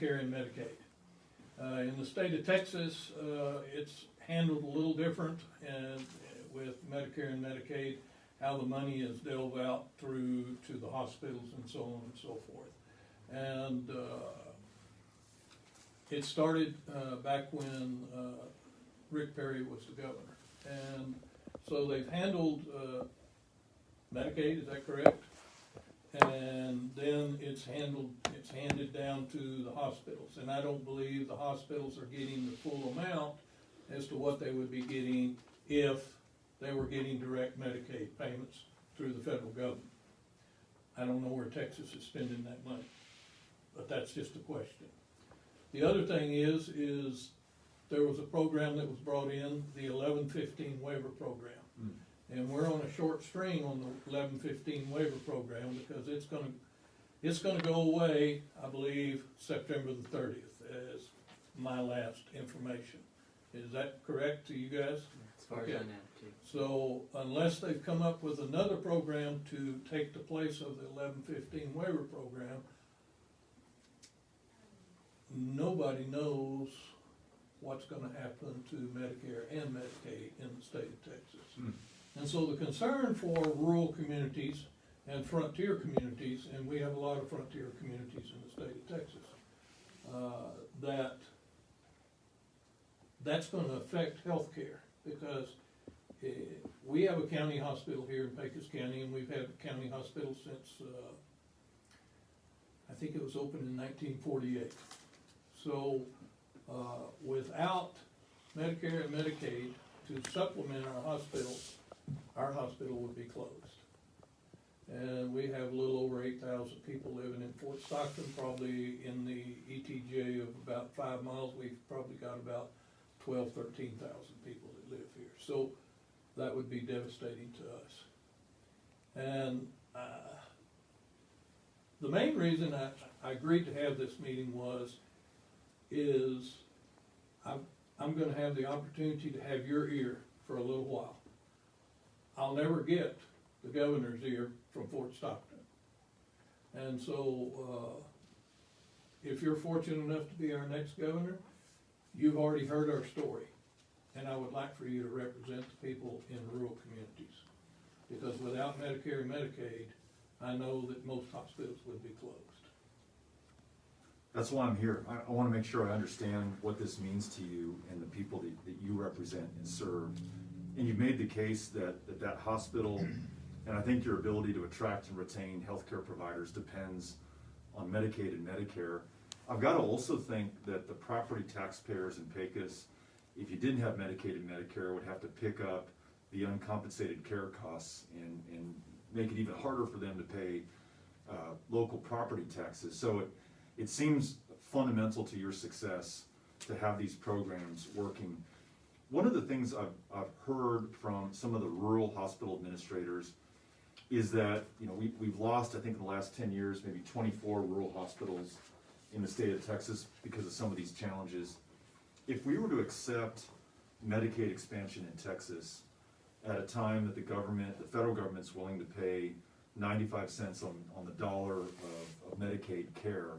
Medicare and Medicaid. In the state of Texas, it's handled a little different, and with Medicare and Medicaid, how the money is dealt out through to the hospitals and so on and so forth. And it started back when Rick Perry was the governor. And so they've handled Medicaid, is that correct? And then it's handed down to the hospitals. And I don't believe the hospitals are getting the full amount as to what they would be getting if they were getting direct Medicaid payments through the federal government. I don't know where Texas is spending that money, but that's just a question. The other thing is there was a program that was brought in, the 1115 waiver program. And we're on a short string on the 1115 waiver program because it's gonna go away, I believe, September the 30th, as my last information. Is that correct to you guys? As far as I know, too. So unless they've come up with another program to take the place of the 1115 waiver program, nobody knows what's gonna happen to Medicare and Medicaid in the state of Texas. And so the concern for rural communities and frontier communities, and we have a lot of frontier communities in the state of Texas, that's going to affect healthcare because we have a county hospital here in Pecos County, and we've had a county hospital since I think it was opened in 1948. So without Medicare and Medicaid to supplement our hospital would be closed. And we have a little over 8,000 people living in Fort Stockton, probably in the ETJ of about 5 miles. We've probably got about 12,000, 13,000 people that live here. So that would be devastating to us. And the main reason I agreed to have this meeting is I'm gonna have the opportunity to have your ear for a little while. I'll never get the governor's ear from Fort Stockton. And so if you're fortunate enough to be our next governor, you've already heard our story. And I would like for you to represent the people in rural communities. Because without Medicare and Medicaid, I know that most hospitals would be closed. That's why I'm here. I want to make sure I understand what this means to you and the people that you represent and serve. And you've made the case that hospital, and I think your ability to attract and retain healthcare providers depends on Medicaid and Medicare. I've got to also think that the property taxpayers in Pecos, if you didn't have Medicaid and Medicare, would have to pick up the uncompensated care costs and make it even harder for them to pay local property taxes. So it seems fundamental to your success to have these programs working. One of the things I've heard from some of the rural hospital administrators is that, you know, we've lost, I think in the last 10 years, maybe 24 rural hospitals in the state of Texas because of some of these challenges. If we were to accept Medicaid expansion in Texas at a time that the federal government's willing to pay 95 cents on the dollar of Medicaid care,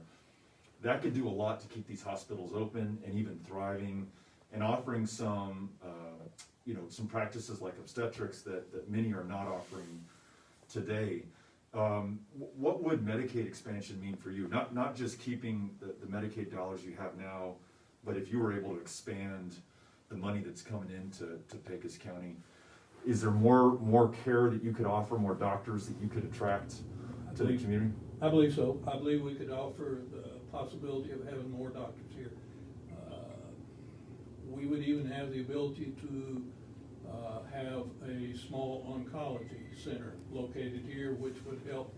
that could do a lot to keep these hospitals open and even thriving, and offering some, some practices like obstetrics that many are not offering today. What would Medicaid expansion mean for you? Not just keeping the Medicaid dollars you have now, but if you were able to expand the money that's coming into Pecos County, is there more care that you could offer, more doctors that you could attract to the community? I believe so. I believe we could offer the possibility of having more doctors here. We would even have the ability to have a small oncology center located here, which would help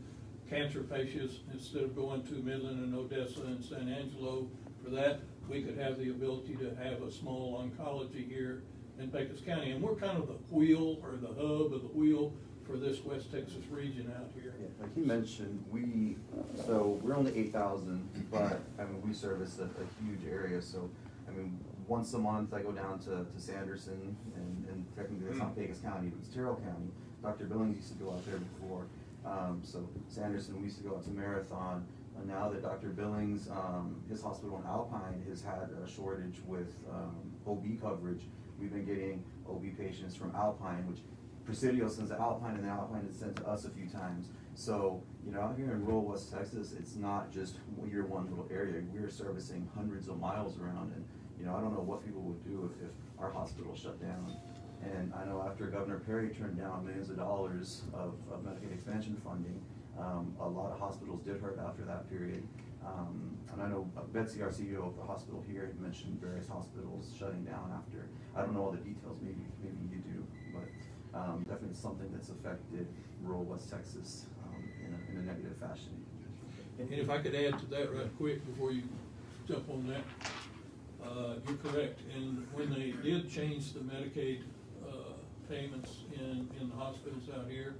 cancer patients instead of going to Midland and Odessa and San Angelo for that. We could have the ability to have a small oncology here in Pecos County. And we're kind of the wheel or the hub of the wheel for this West Texas region out here. Yeah, like you mentioned, we're only 8,000, but I mean, we service a huge area. So, I mean, once a month I go down to Sanderson, and technically it's not Pecos County, but it's Terrell County. Dr. Billings used to go out there before. So Sanderson, we used to go out to Marathon. now that Dr. Billings, his hospital in Alpine has had a shortage with OB coverage. We've been getting OB patients from Alpine, which Presidio sends to Alpine, and then Alpine is sent to us a few times. So, you know, out here in rural West Texas, it's not just your one little area. We're servicing hundreds of miles around, and, you know, I don't know what people would do if our hospital shut down. And I know after Governor Perry turned down millions of dollars of Medicaid expansion funding, a lot of hospitals did hurt after that period. And I know Betsy, our CEO of the hospital here, had mentioned various hospitals shutting down after. I don't know all the details, maybe you do, but definitely something that's affected rural West Texas in a negative fashion. And if I could add to that right quick before you jump on that, you're correct. And when they did change the Medicaid payments in the hospitals out here,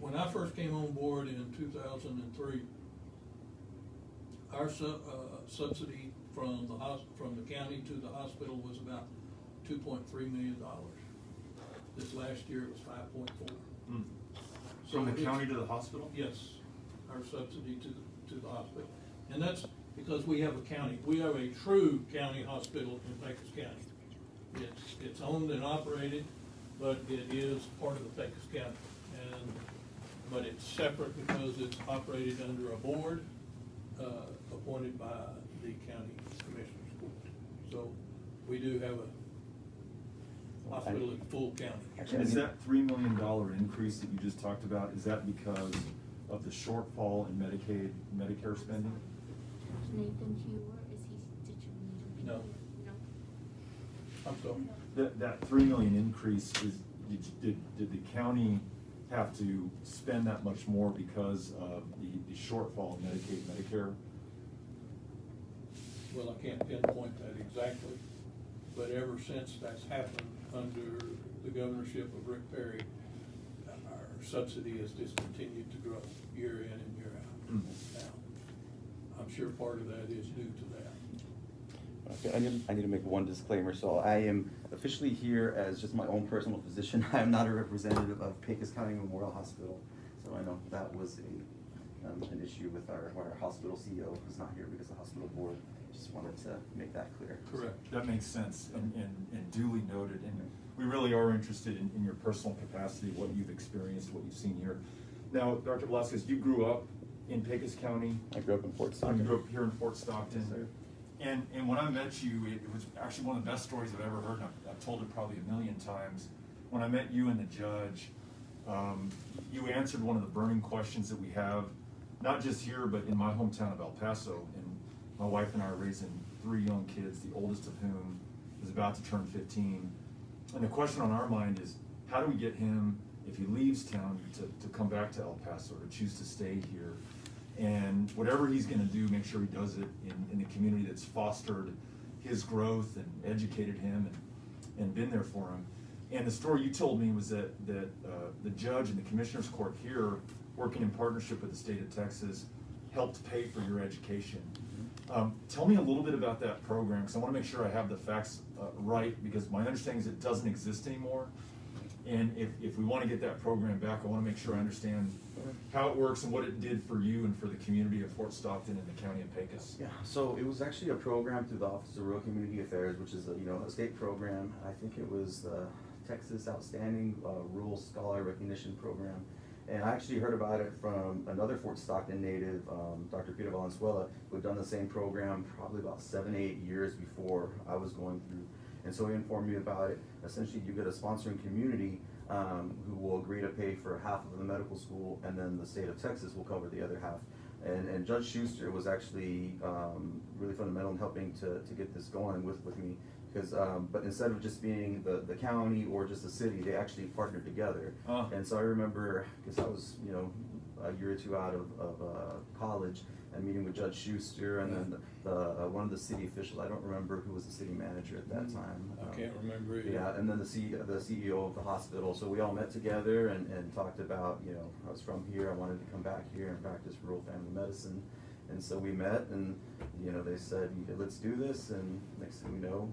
when I first came on board in 2003, our subsidy from the county to the hospital was about $2.3 million. This last year it was 5.4. Mm. From the county to the hospital? Yes, our subsidy to the hospital. And that's because we have a county. We have a true county hospital in Pecos County. It's owned and operated, but it is part of the Pecos County. But it's separate because it's operated under a board appointed by the county commissioners court. So we do have a hospital in full county. And is that $3 million increase that you just talked about, is that because of the shortfall in Medicaid, Medicare spending? Nathan Hewer, did you need to? No. No. I'm sorry. That $3 million increase did the county have to spend that much more because of the shortfall in Medicaid, Medicare? Well, I can't pinpoint that exactly, but ever since that's happened under the governorship of Rick Perry, our subsidy has just continued to grow year in and year out. Mm. Now, I'm sure part of that is due to that. Okay, I need to make one disclaimer. So I am officially here as just my own personal physician. I am not a representative of Pecos County Memorial Hospital. So I know that was an issue with our hospital CEO who's not here because of the hospital board. Just wanted to make that clear. Correct. That makes sense and duly noted. And we really are interested in your personal capacity, what you've experienced, what you've seen here. Now, Dr. Velasquez, you grew up in Pecos County. I grew up in Fort Stockton. You grew up here in Fort Stockton. Yes, sir. And when I met you, it was actually one of the best stories I've ever heard, and I've told it probably a million times. When I met you and the judge, you answered one of the burning questions that we have, not just here, but in my hometown of El Paso. And my wife and I are raising 3 young kids, the oldest of whom is about to turn 15. And the question on our mind is, how do we get him, if he leaves town, to come back to El Paso, to choose to stay here? And whatever he's going to do, make sure he does it in the community that's fostered his growth and educated him and been there for him. And the story you told me was that the judge and the commissioner's court here, working in partnership with the state of Texas, helped pay for your education. Tell me a little bit about that program, because I want to make sure I have the facts right, because my understanding is it doesn't exist anymore. And if we want to get that program back, I want to make sure I understand how it works and what it did for you and for the community of Fort Stockton and the county of Pecos. Yeah, so it was actually a program through the Office of Rural Community Affairs, which is a state program. I think it was the Texas Outstanding Rural Scholar Recognition Program. And I actually heard about it from another Fort Stockton native, Dr. Peter Valenzuela, who had done the same program probably about 7 to 8 years before I was going through. And so he informed me about it. Essentially, you get a sponsoring community who will agree to pay for half of the medical school, and then the state of Texas will cover the other half. And Judge Schuster was actually really fundamental in helping to get this going with me. Because, but instead of just being the county or just the city, they actually partnered together. And so I remember, because I was, a year or two out of college, and meeting with Judge Schuster and then one of the city officials. I don't remember who was the city manager at that time. I can't remember either. Yeah, and then the CEO of the hospital. So we all met together and talked about, I was from here, I wanted to come back here and practice rural family medicine. And so we met, and they said, let's do this. And next thing we know,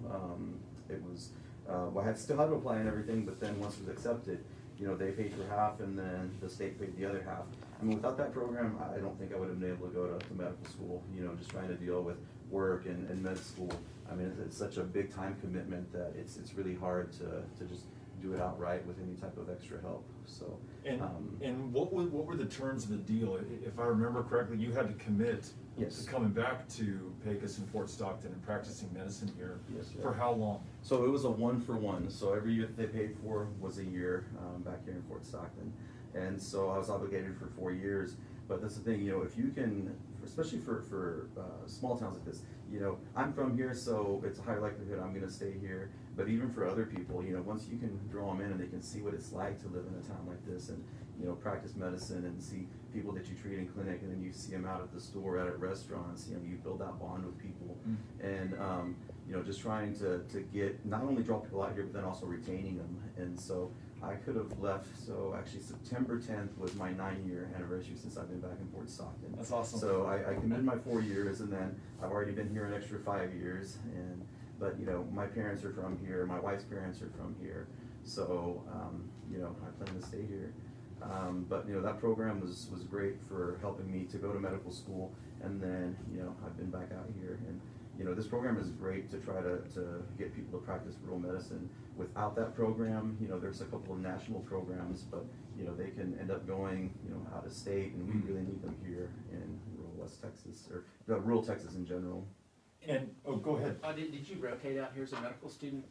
it was, I still had to apply and everything, but then once it was accepted, you know, they paid for half and then the state paid the other half. I mean, without that program, I don't think I would have been able to go to medical school, you know, just trying to deal with work and med school. I mean, it's such a big time commitment that it's really hard to just do it outright with any type of extra help, so. And what were the terms of the deal? If I remember correctly, you had to commit Yes. to coming back to Pecos and Fort Stockton and practicing medicine here. Yes, yeah. For how long? So it was a 1-for-1, so every year that they paid for was a year, back here in Fort Stockton. And so I was obligated for 4 years, but that's the thing, you know, if you can, especially for small towns like this, you know, I'm from here, so it's a high likelihood I'm gonna stay here. But even for other people, you know, once you can draw them in and they can see what it's like to live in a town like this and, you know, practice medicine and see people that you treat in clinic, and then you see them out at the store, out at restaurants, you know, you build that bond with people. And, you know, just trying to get, not only draw people out here, but then also retaining them. And so I could have left, so actually September 10th was my 9-year anniversary since I've been back in Fort Stockton. That's awesome. So I committed my 4 years, and then I've already been here an extra 5 years. But, you know, my parents are from here, my wife's parents are from here, so, you know, I plan to stay here. But, you know, that program was great for helping me to go to medical school, and then, you know, I've been back out here. And, you know, this program is great to try to get people to practice rural medicine. Without that program, you know, there's a couple of national programs, but, you know, they can end up going, you know, out of state, and we really need them here in rural West Texas, or rural Texas in general. And, oh, go ahead. Did you rotate out here as a medical student?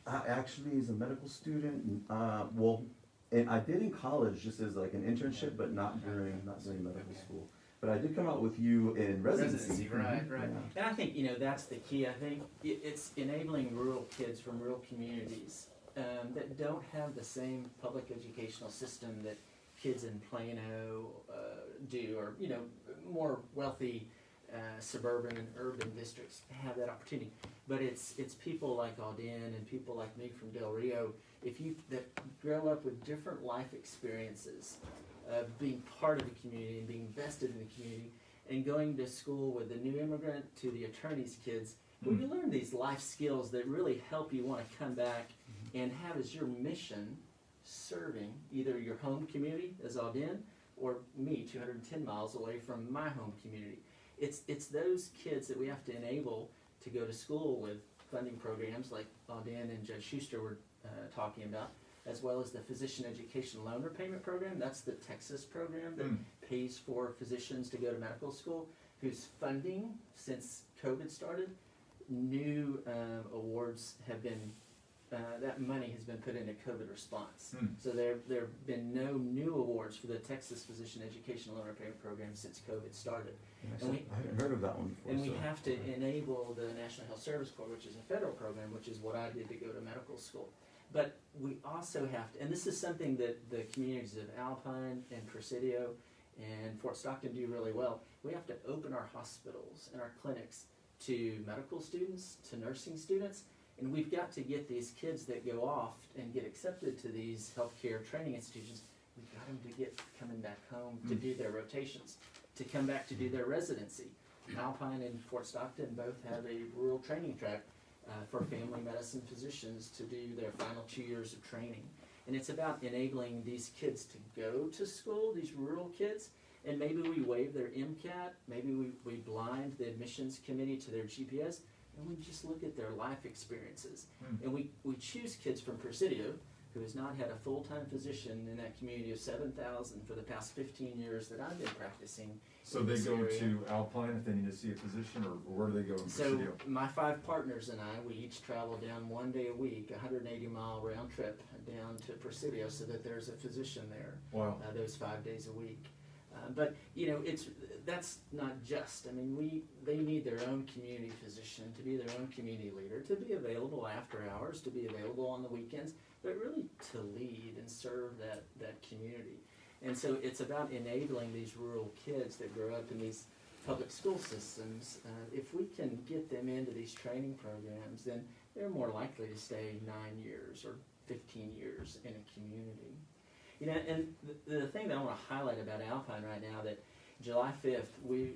Actually, as a medical student, well, and I did in college just as like an internship, but not during medical school. But I did come out with you in residency. Right. Yeah. And I think, you know, that's the key. I think it's enabling rural kids from rural communities that don't have the same public educational system that kids in Plano do, or, you know, more wealthy suburban and urban districts have that opportunity. But it's people like Auden and people like me from Del Rio, that grow up with different life experiences, being part of the community and being vested in the community, and going to school with the new immigrant to the attorney's kids, where you learn these life skills that really help you want to come back and have as your mission serving either your home community as Auden, or me 210 miles away from my home community. It's those kids that we have to enable to go to school with funding programs like Auden and Judge Schuster were talking about, as well as the Physician Education Loan Repayment Program. That's the Texas program that pays for physicians to go to medical school, whose funding, since COVID started, new awards have been, that money has been put into COVID response. So there have been no new awards for the Texas Physician Education Loan Repayment Program since COVID started. I hadn't heard of that one before. And we have to enable the National Health Service Corps, which is a federal program, which is what I did to go to medical school. But we also have to, and this is something that the communities of Alpine and Presidio and Fort Stockton do really well, we have to open our hospitals and our clinics to medical students, to nursing students, and we've got to get these kids that go off and get accepted to these healthcare training institutions, we've got them to get coming back home to do their rotations, to come back to do their residency. Alpine and Fort Stockton both have a rural training track for family medicine physicians to do their final 2 years of training. And it's about enabling these kids to go to school, these rural kids, and maybe we waive their MCAT, maybe we blind the admissions committee to their GPS, and we just look at their life experiences. And we choose kids from Presidio, who has not had a full-time physician in that community of 7,000 for the past 15 years that I've been practicing. So they go to Alpine if they need to see a physician, or where do they go in So Presidio? my 5 partners and I, we each travel down 1 day a week, 180-mile round trip down to Presidio so that there's a physician there. Wow. Those 5 days a week. But you know, that's not just. I mean, they need their own community physician to be their own community leader, to be available after hours, to be available on the weekends, but really to lead and serve that community. And so it's about enabling these rural kids that grow up in these public school systems. If we can get them into these training programs, then they're more likely to stay 9 years or 15 years in a community. You know, and the thing that I want to highlight about Alpine right now, that July 5th,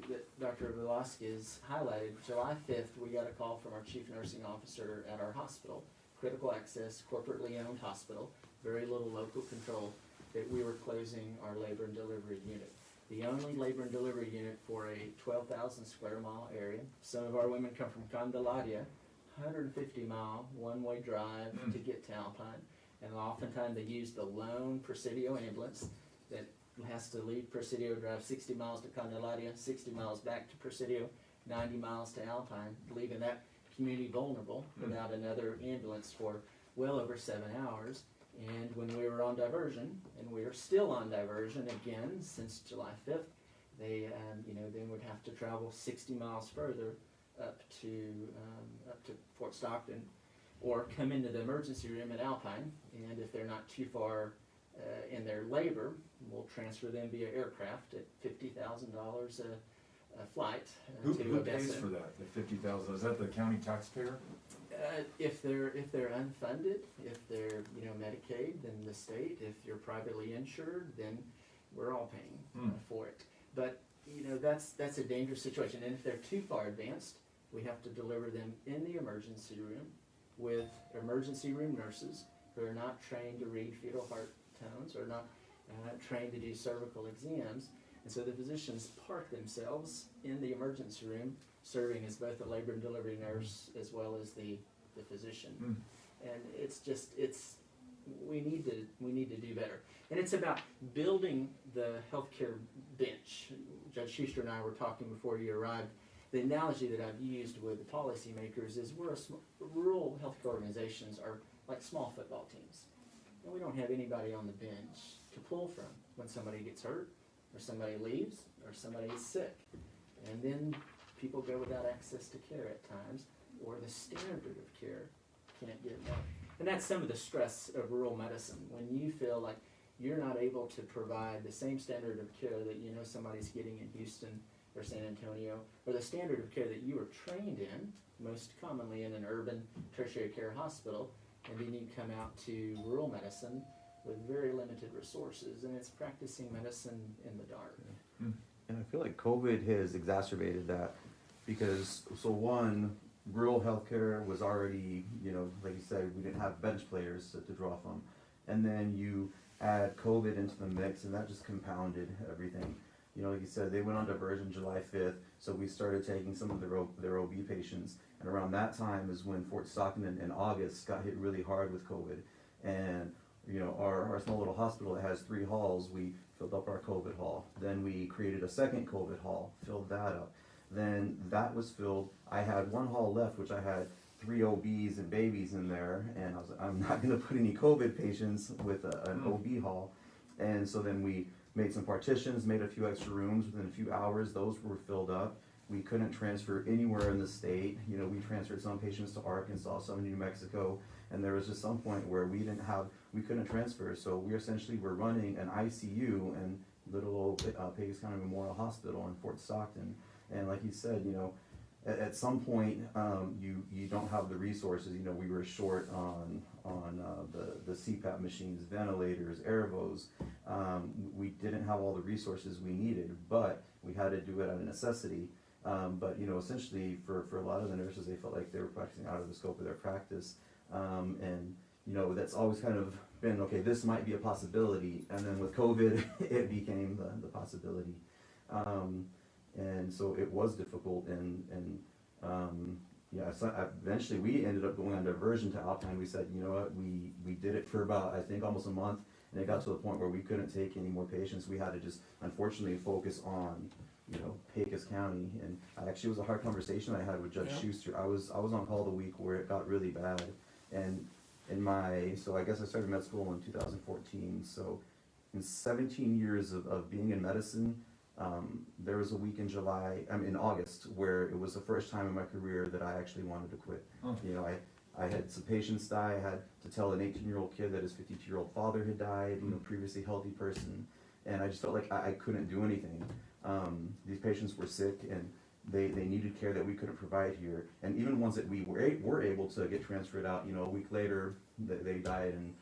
that Dr. Velasquez highlighted, July 5th, we got a call from our chief nursing officer at our hospital, critical access, corporately owned hospital, very little local control, that we were closing our labor and delivery unit. The only labor and delivery unit for a 12,000 square mile area. Some of our women come from Candelaria, 150-mile one-way drive to get to Alpine. And oftentimes they use the lone Presidio ambulance that has to leave Presidio, drive 60 miles to Candelaria, 60 miles back to Presidio, 90 miles to Alpine, leaving that community vulnerable without another ambulance for well over 7 hours. And when we were on diversion, and we are still on diversion again since July 5th, they, then would have to travel 60 miles further up to Fort Stockton, or come into the emergency room at Alpine. And if they're not too far in their labor, we'll transfer them via aircraft at $50,000 a flight Who to pays Odessa. for that, the $50,000? Is that the county taxpayer? If they're unfunded, if they're Medicaid, then the state. If you're privately insured, then we're all paying for it. But that's a dangerous situation. And if they're too far advanced, we have to deliver them in the emergency room with emergency room nurses who are not trained to read fetal heart tones, or not trained to do cervical exams. And so the physicians park themselves in the emergency room, serving as both a labor and delivery nurse as well as the physician. And we need to do better. And it's about building the healthcare bench. Judge Schuster and I were talking before you arrived. The analogy that I've used with the policymakers is rural healthcare organizations are like small football teams. And we don't have anybody on the bench to pull from when somebody gets hurt, or somebody leaves, or somebody is sick. And then people go without access to care at times, or the standard of care can't get met. And that's some of the stress of rural medicine, when you feel like you're not able to provide the same standard of care that somebody's getting in Houston or San Antonio, or the standard of care that you were trained in, most commonly in an urban tertiary care hospital, and then you come out to rural medicine with very limited resources, and it's practicing medicine in the dark. And I feel like COVID has exacerbated that, because, so one, rural healthcare was already, like you said, we didn't have bench players to draw from. And then you add COVID into the mix, and that just compounded everything. Like you said, they went on diversion July 5th, so we started taking some of their OB patients. And around that time is when Fort Stockton in August got hit really hard with COVID. And our small little hospital that has 3 halls, we filled up our COVID hall. Then we created a second COVID hall, filled that up. Then that was filled. I had 1 hall left, which I had 3 OBs and babies in there, and I was like, I'm not going to put any COVID patients with an OB hall. And so then we made some partitions, made a few extra rooms. Within a few hours, those were filled up. We couldn't transfer anywhere in the state. We transferred some patients to Arkansas, some to New Mexico, and there was just some point where we couldn't transfer. So we essentially were running an ICU in little old Pecos County Memorial Hospital in Fort Stockton. And like you said, at some point, you don't have the resources. We were short on the CPAP machines, ventilators, airvos. We didn't have all the resources we needed, but we had to do it out of necessity. But essentially for a lot of the nurses, they felt like they were practicing out of the scope of their practice. And that's always kind of been, okay, this might be a possibility. And then with COVID, it became the possibility. And so it was difficult, so eventually we ended up going on diversion to Alpine. We said, you know what, we did it for about, I think, almost a month, and it got to the point where we couldn't take any more patients. We had to just, unfortunately, focus on, Pecos County. And actually, it was a hard conversation I had with Judge Schuster. I was on call the week where it got really bad, and so I guess I started med school in 2014. So in 17 years of being in medicine, there was a week in August, where it was the first time in my career that I actually wanted to quit. I had some patients die. I had to tell an 18-year-old kid that his 52-year-old father had died, previously healthy person, and I just felt like I couldn't do anything. These patients were sick, and they needed care that we couldn't provide here. And even ones that we were able to get transferred out, a week later, they died in,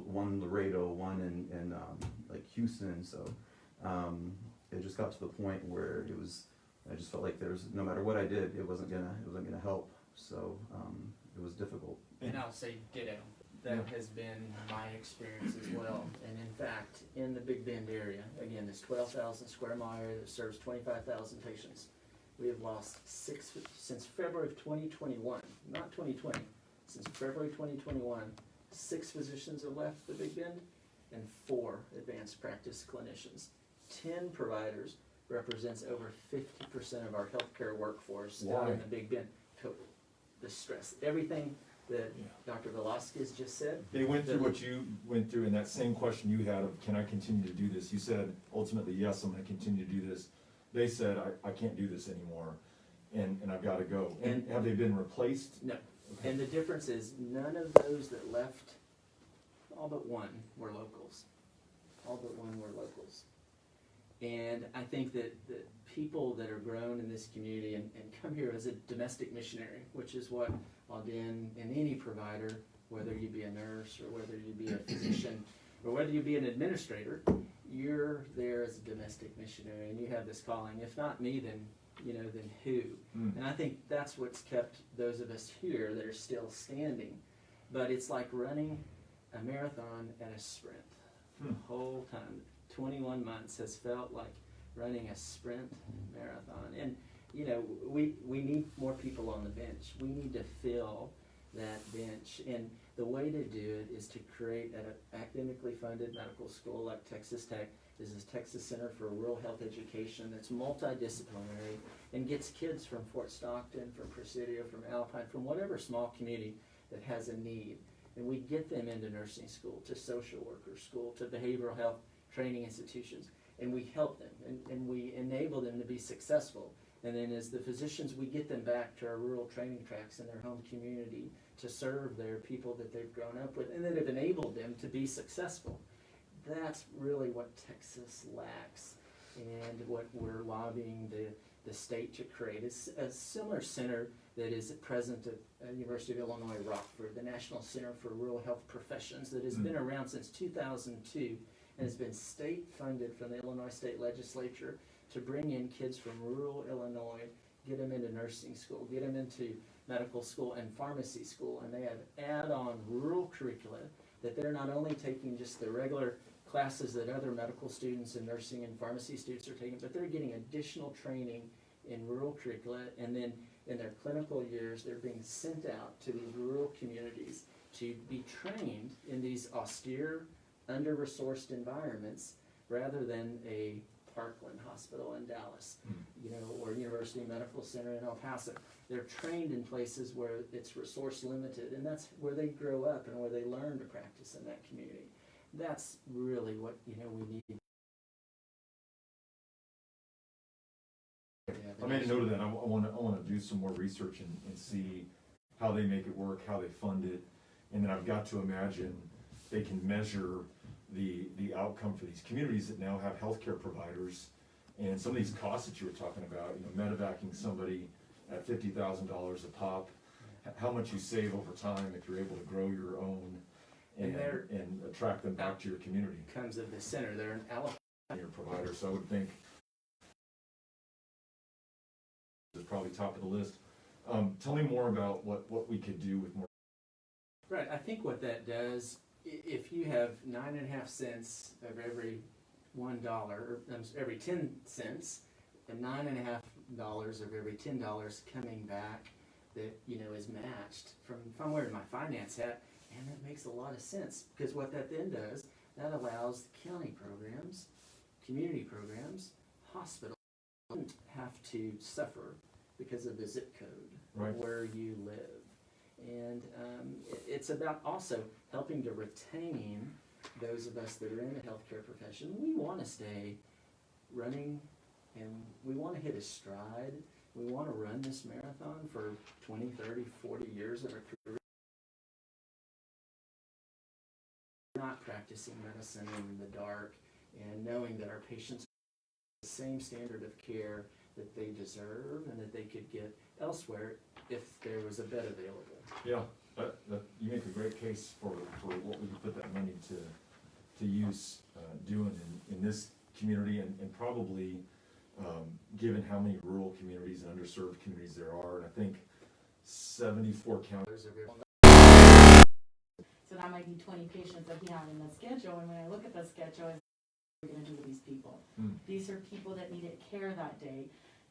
one Laredo, one in like Houston. So it just got to the point where I just felt like no matter what I did, it wasn't gonna help. So it was difficult. And I'll say ditto. That has been my experience as well. And in fact, in the Big Bend area, again, this 12,000 square mile area that serves 25,000 patients, we have lost since February of 2021, not 2020, since February 2021, 6 physicians have left the Big Bend and 4 advanced practice clinicians. 10 providers represents over 50% of our healthcare workforce down in the Big Bend. Total. The stress, everything that Dr. Velasquez just said. They went through what you went through, and that same question you had of, can I continue to do this? You said, ultimately, yes, I'm gonna continue to do this. They said, I can't do this anymore, and I've gotta go. And have they been replaced? No. Okay. And the difference is, none of those that left, all but one, were locals. All but one were locals. And I think that the people that are grown in this community and come here as a domestic missionary, which is what I'll do in any provider, whether you be a nurse or whether you be a physician or whether you be an administrator, you're there as a domestic missionary and you have this calling. If not me, then then who? And I think that's what's kept those of us here that are still standing. But it's like running a marathon and a sprint the whole time. 21 months has felt like running a sprint marathon. And we need more people on the bench. We need to fill that bench. And the way to do it is to create an academically funded medical school like Texas Tech. This is Texas Center for Rural Health Education that's multidisciplinary and gets kids from Fort Stockton, from Presidio, from Alpine, from whatever small community that has a need. And we get them into nursing school, to social worker school, to behavioral health training institutions. And we help them and we enable them to be successful. And then as the physicians, we get them back to our rural training tracks in their home community to serve their people that they've grown up with and that have enabled them to be successful. That's really what Texas lacks and what we're lobbying the state to create. Is a similar center that is present at University of Illinois Rockford, the National Center for Rural Health Professions, that has been around since 2002 and has been state funded from the Illinois State Legislature to bring in kids from rural Illinois, get them into nursing school, get them into medical school and pharmacy school, and they have add-on rural curricula that they're not only taking just the regular classes that other medical students and nursing and pharmacy students are taking, but they're getting additional training in rural curricula, and then in their clinical years, they're being sent out to these rural communities to be trained in these austere, under-resourced environments rather than a Parkland Hospital in Dallas, or University Medical Center in El Paso. They're trained in places where it's resource limited, and that's where they grow up and where they learn to practice in that community. That's really what we need. I made a note of that. I want to do some more research and see how they make it work, how they fund it, and then I've got to imagine they can measure the outcome for these communities that now have healthcare providers, and some of these costs that you were talking about. Medevacing somebody at $50,000 a pop, how much you save over time if you're able to grow your own and attract them back to your community. Comes of the center. They're an Alabama. Your provider, so I would think is probably top of the list. Tell me more about what we could do with more. Right, I think what that does, if you have 9.5 cents of every $1, or every 10 cents, and $9.5 of every $10 coming back that is matched from if I'm wearing my finance hat, and that makes a lot of sense, because what that then does, that allows county programs, community programs, hospitals don't have to suffer because of the zip code where you live. And it's about also helping to retain those of us that are in the healthcare profession. We want to stay running and we want to hit a stride. We want to run this marathon for 20, 30, 40 years of a career. Not practicing medicine in the dark and knowing that our patients have the same standard of care that they deserve and that they could get elsewhere if there was a bed available. Yeah, you make a great case for what we could put that money to use doing in this community, and probably given how many rural communities and underserved communities there are, and I think 74 counties. It's So that might be 20 patients that he had in the schedule, and when I look at the schedule, what are we gonna do with these people? These are people that needed care that day.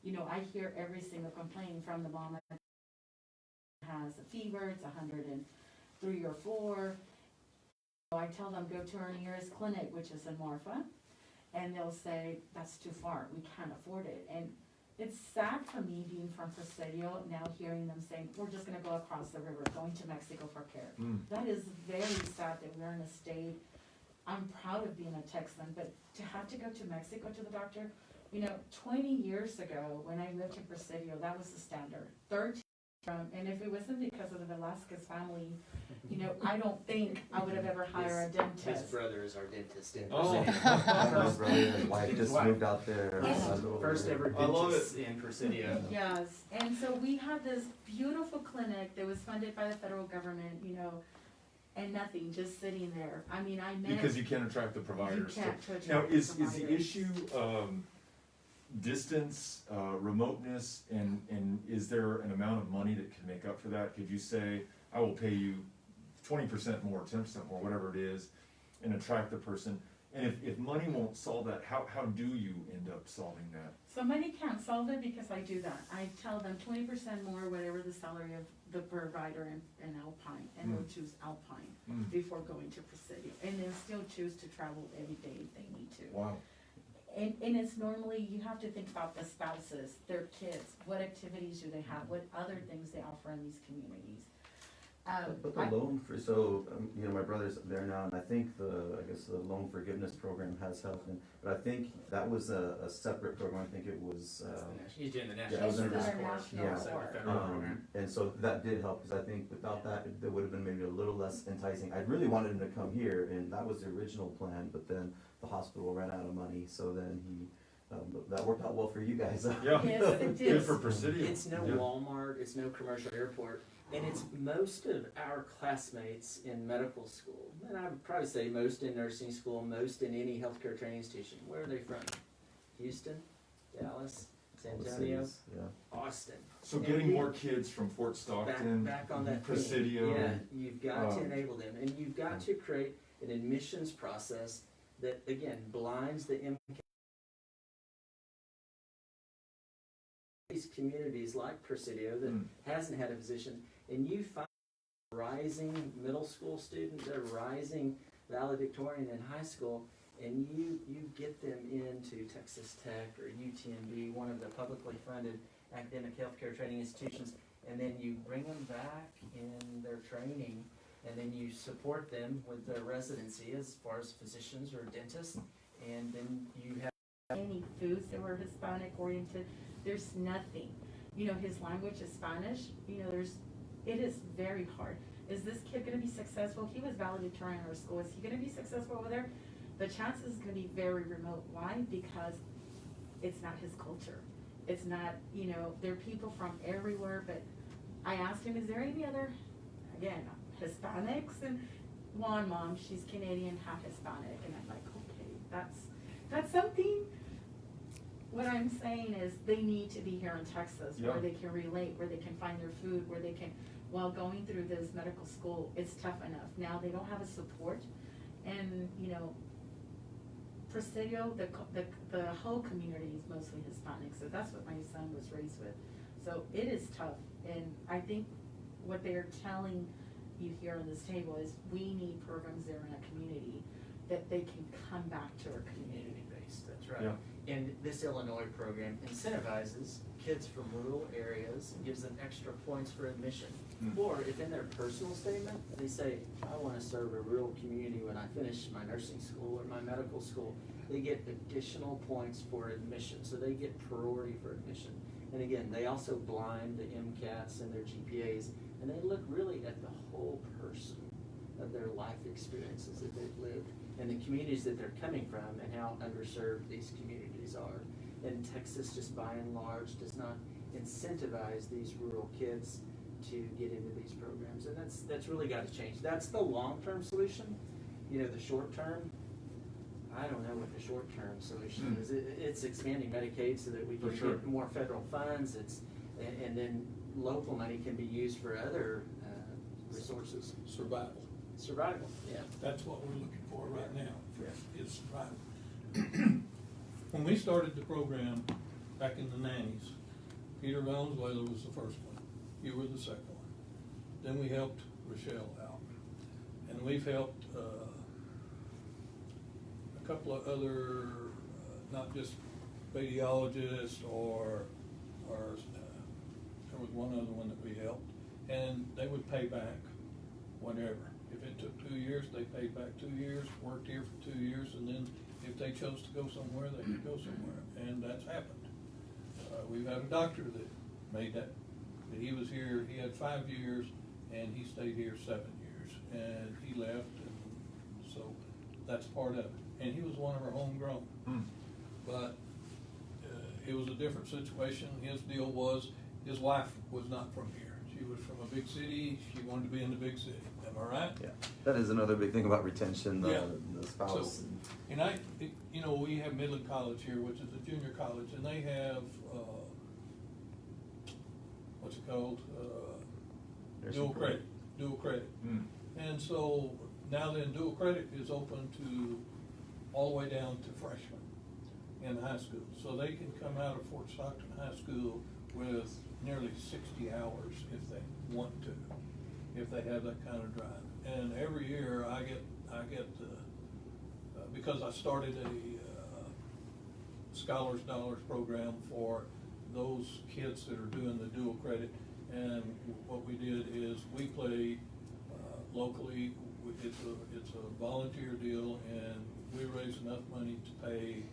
You know, I hear every single complaint from the mom that has a fever, it's 103 or 4. So I tell them, go to our nearest clinic, which is in Marfa, and they'll say, that's too far, we can't afford it. And it's sad for me being from Presidio, now hearing them saying, we're just gonna go across the river, going to Mexico for care. That is very sad that we're in a state, I'm proud of being a Texan, but to have to go to Mexico to the doctor, you know, 20 years ago, when I lived in Presidio, that was the standard. 13 and if it wasn't because of the Velasquez family, you know, I don't think I would have ever hired a dentist. His brother is our dentist in Oh. Presidio. His brother and wife His just wife. moved out there. Yes. a little First bit. ever I love dentist in Presidio. Yes, and so we had this beautiful clinic that was funded by the federal government, you know, and nothing, just sitting there. I mean, I met. Because you can't attract the providers. You can't So- attract Now, the is the providers. issue, distance, remoteness, and is there an amount of money that can make up for that? Could you say, I will pay you 20% more, 10% more, whatever it is, and attract the person? And if money won't solve that, how do you end up solving that? So money can't solve it because I do that. I tell them 20% more, whatever the salary of the provider in Alpine, and they'll choose Alpine before going to Presidio. And they'll still choose to travel every day if they need to. Wow. And it's normally, you have to think about the spouses, their kids, what activities do they have, what other things they offer in these communities. But the loan for, so, you know, my brother's there now, and I think I guess the loan forgiveness program has helped him, but I think that was a separate program, I think it was, He's doing the Yeah, national I was service under- corps, Yeah. so the federal program. and so that did help, because I think without that, it would have been maybe a little less enticing. I really wanted him to come here, and that was the original plan, but then the hospital ran out of money, so then that worked out well for you guys. Yeah. Yes, it Good did. for Presidio. It's no Yeah. Walmart, it's no commercial airport, and it's most of our classmates in medical school, and I would probably say most in nursing school, most in any healthcare training institution. Where are they from? Houston, Dallas, San Antonio, Yeah. Austin. So getting more kids from Fort Stockton, Back on that theme. Presidio. Yeah, you've got to um, enable them, and you've got to create an admissions process that, again, blinds the MCAS. These communities like Presidio that hasn't had a physician, and you find rising middle school students, a rising valedictorian in high school, and you get them into Texas Tech or UTMB, one of the publicly funded academic healthcare training institutions, and then you bring them back in their training, and then you support them with their residency as far as physicians or dentists, and then you have Any foods that were Hispanic oriented, there's nothing. You know, his language is Spanish, you know, it is very hard. Is this kid gonna be successful? He was valedictorian in our school, is he gonna be successful over there? The chances is gonna be very remote. Why? Because it's not his culture. It's not, you know, there are people from everywhere, but I asked him, is there any other, again, Hispanics? And one mom, she's Canadian, half Hispanic, and I'm like, okay, that's something. What I'm saying is they need to be here in Texas, where Yeah. they can relate, where they can find their food, where they can, while going through this medical school, it's tough enough. Now they don't have a support, and, you know, Presidio, the whole community is mostly Hispanic, so that's what my son was raised with. So it is tough, and I think what they're telling you here on this table is we need programs there in a community that they can come back to our community. community-based, that's right. Yeah. And this Illinois program incentivizes kids from rural areas and gives them extra points for admission. Or if in their personal statement, they say, I wanna serve a rural community when I finish my nursing school or my medical school, they get additional points for admission, so they get priority for admission. And again, they also blind the MCAS and their GPAs, and they look really at the whole person of their life experiences that they've lived and the communities that they're coming from and how underserved these communities are. And Texas, just by and large, does not incentivize these rural kids to get into these programs, and that's really got to change. That's the long-term solution. You know, the short-term, I don't know what the short-term solution is. It's expanding Medicaid so that we can For sure. get more federal funds. And then local money can be used for other resources. Survival. Survival, yeah. That's what we're looking for right now, is survival. When we started the program back in the 90s, Peter Valenzuela was the first one. You were the second one. Then we helped Rochelle out. And we've helped a couple of other, not just radiologists or there was one other one that we helped. And they would pay back whatever. If it took 2 years, they paid back 2 years, worked here for 2 years, and then if they chose to go somewhere, they could go somewhere, and that's happened. We've had a doctor that made that he was here, he had 5 years, and he stayed here 7 years, and he left, and so that's part of it. And he was one of our homegrown. But it was a different situation. His deal was, his wife was not from here. She was from a big city, she wanted to be in the big city, am I right? Yeah, that is another big thing about retention, Yeah. the spouse. So, and we have Midland College here, which is a junior college, and they have, what's it called? Nursing Dual credit. And so now then dual credit is open to all the way down to freshmen in high school. So they can come out of Fort Stockton High School with nearly 60 hours if they want to, if they have that kind of drive. And every year I get because I started a Scholars Dollars program for those kids that are doing the dual credit. And what we did is we play locally. It's a volunteer deal, and we raise enough money to pay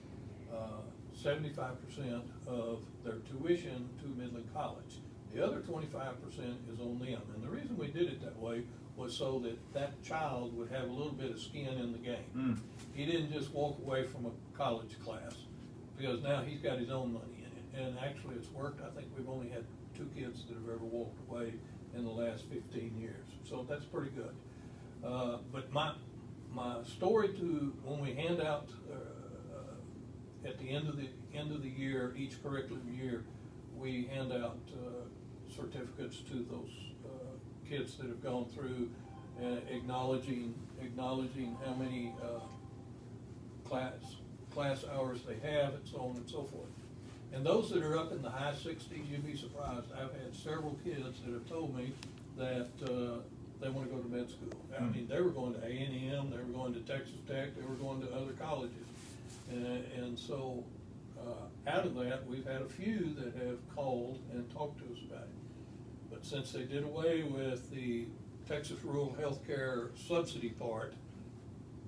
75% of their tuition to Midland College. The other 25% is on them. And the reason we did it that way was so that that child would have a little bit of skin in the game. He didn't just walk away from a college class, because now he's got his own money in it. And actually it's worked. I think we've only had 2 kids that have ever walked away in the last 15 years. So that's pretty good. But my story to when we hand out at the end of the year, each curriculum year, we hand out certificates to those kids that have gone through, acknowledging how many class hours they have, and so on and so forth. And those that are up in the high 60s, you'd be surprised. I've had several kids that have told me that they want to go to med school. I mean, they were going to A&M, they were going to Texas Tech, they were going to other colleges. And so out of that, we've had a few that have called and talked to us about it. But since they did away with the Texas Rural Healthcare subsidy part,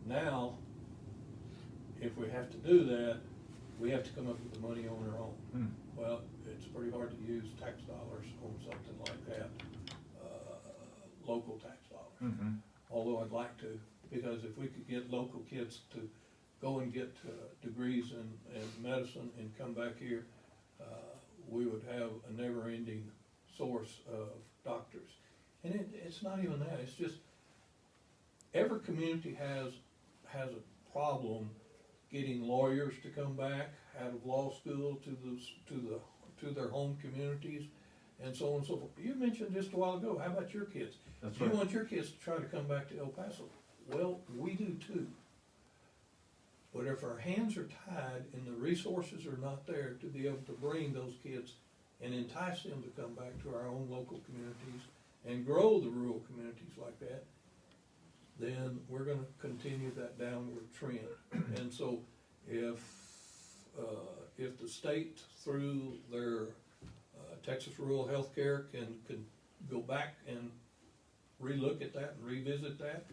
now, if we have to do that, we have to come up with the money on our own. Well, it's pretty hard to use tax dollars on something like that, local tax dollars. Although I'd like to, because if we could get local kids to go and get degrees in medicine and come back here, we would have a never-ending source of doctors. And it's not even that, it's just every community has a problem getting lawyers to come back out of law school to their home communities, and so on and so forth. You mentioned just a while ago, how about your kids? That's Do right. you want your kids to try to come back to El Paso? Well, we do too. But if our hands are tied and the resources are not there to be able to bring those kids and entice them to come back to our own local communities and grow the rural communities like that, then we're gonna continue that downward trend. And so if the state through their Texas Rural Healthcare can go back and relook at that and revisit that,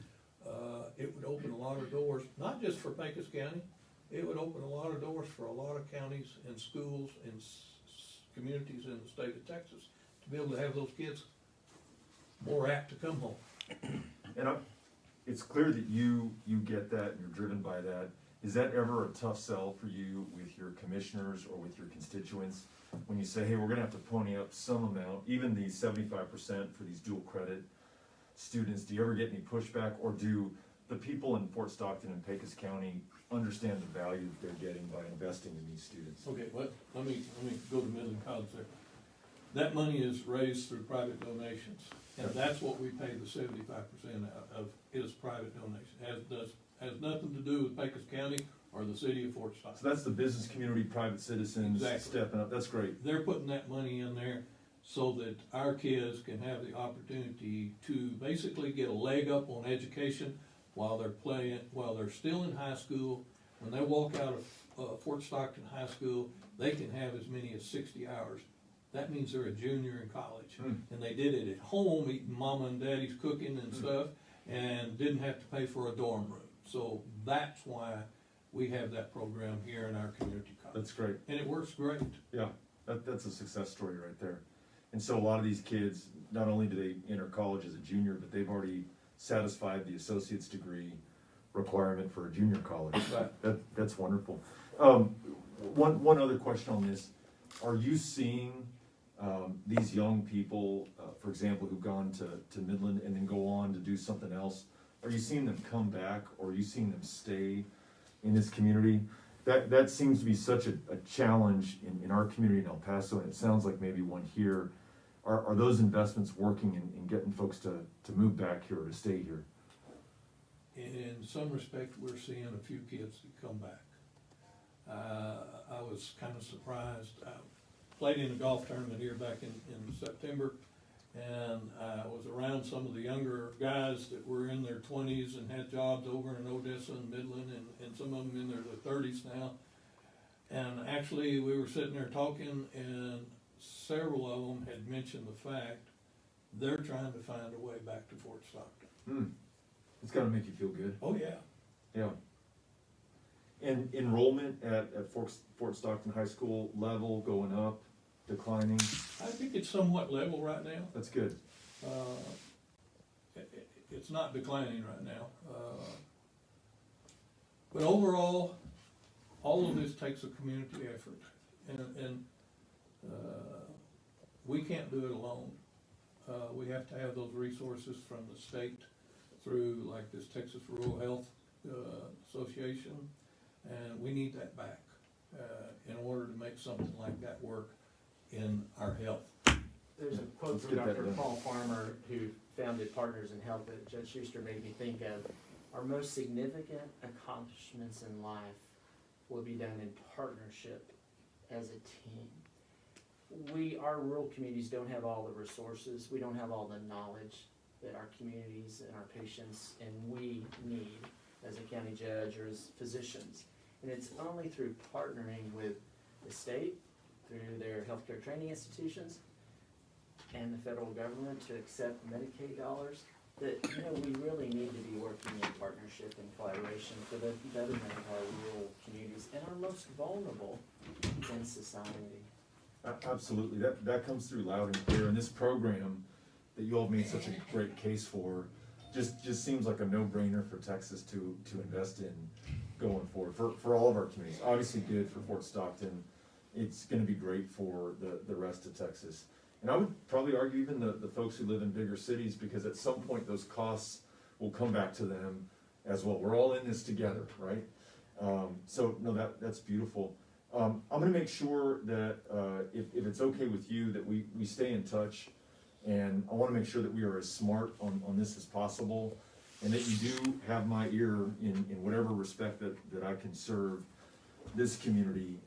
it would open a lot of doors, not just for Pecos County, it would open a lot of doors for a lot of counties and schools and communities in the state of Texas to be able to have those kids more apt to come home. And it's clear that you get that and you're driven by that. Is that ever a tough sell for you with your commissioners or with your constituents? When you say, hey, we're gonna have to pony up some amount, even the 75% for these dual credit students, do you ever get any pushback, or do the people in Fort Stockton and Pecos County understand the value that they're getting by investing in these students? Okay, well, let me go to Midland College there. that money is raised through private donations, and that's what we pay the 75% out of, is private donation. Has nothing to do with Pecos County or the city of Fort Stockton. So that's the business community, private citizens Exactly. stepping up, that's great. They're putting that money in there so that our kids can have the opportunity to basically get a leg up on education while they're still in high school. When they walk out of Fort Stockton High School, they can have as many as 60 hours. That means they're a junior in college. And they did it at home, eating mama and daddy's cooking and stuff, and didn't have to pay for a dorm room. So that's why we have that program here in our community college. That's great. And it works great. Yeah, that's a success story right there. And so a lot of these kids, not only do they enter college as a junior, but they've already satisfied the associate's degree requirement for a junior college. Right. That's wonderful. One other question on this. Are you seeing these young people, for example, who've gone to Midland and then go on to do something else, are you seeing them come back, or are you seeing them stay in this community? That seems to be such a challenge in our community in El Paso, and it sounds like maybe one here. Are those investments working in getting folks to move back here or to stay here? In some respect, we're seeing a few kids that come back. I was kind of surprised. I played in a golf tournament here back in September, and I was around some of the younger guys that were in their 20s and had jobs over in Odessa and Midland, and some of them in their 30s now. And actually, we were sitting there talking, and several of them had mentioned the fact they're trying to find a way back to Fort Stockton. It's gotta make you feel good. Oh, yeah. Yeah. And enrollment at Fort Stockton High School level, going up, declining? I think it's somewhat level right now. That's good. It's not declining right now. But overall, all of this takes a community effort. And we can't do it alone. We have to have those resources from the state through like this Texas Rural Health Association, and we need that back in order to make something like that work in our health. There's a quote Let's from get that Dr. done. Paul Farmer, who founded Partners in Health, that Judge Schuster made me think of. Our most significant accomplishments in life will be done in partnership as a team. Our rural communities don't have all the resources, we don't have all the knowledge that our communities and our patients and we need as a county judge or as physicians. And it's only through partnering with the state, through their healthcare training institutions, and the federal government to accept Medicaid dollars, that, we really need to be working in partnership and collaboration for the betterment of our rural communities and our most vulnerable in society. Absolutely, that comes through loud and clear, and this program that you all made such a great case for, just seems like a no-brainer for Texas to invest in going forward, for all of our communities. Obviously good for Fort Stockton, it's gonna be great for the rest of Texas. And I would probably argue even the folks who live in bigger cities, because at some point those costs will come back to them as well. We're all in this together, right? So no, that's beautiful. I'm gonna make sure that if it's okay with you, that we stay in touch, and I wanna make sure that we are as smart on this as possible, and that you do have my ear in whatever respect that I can serve this community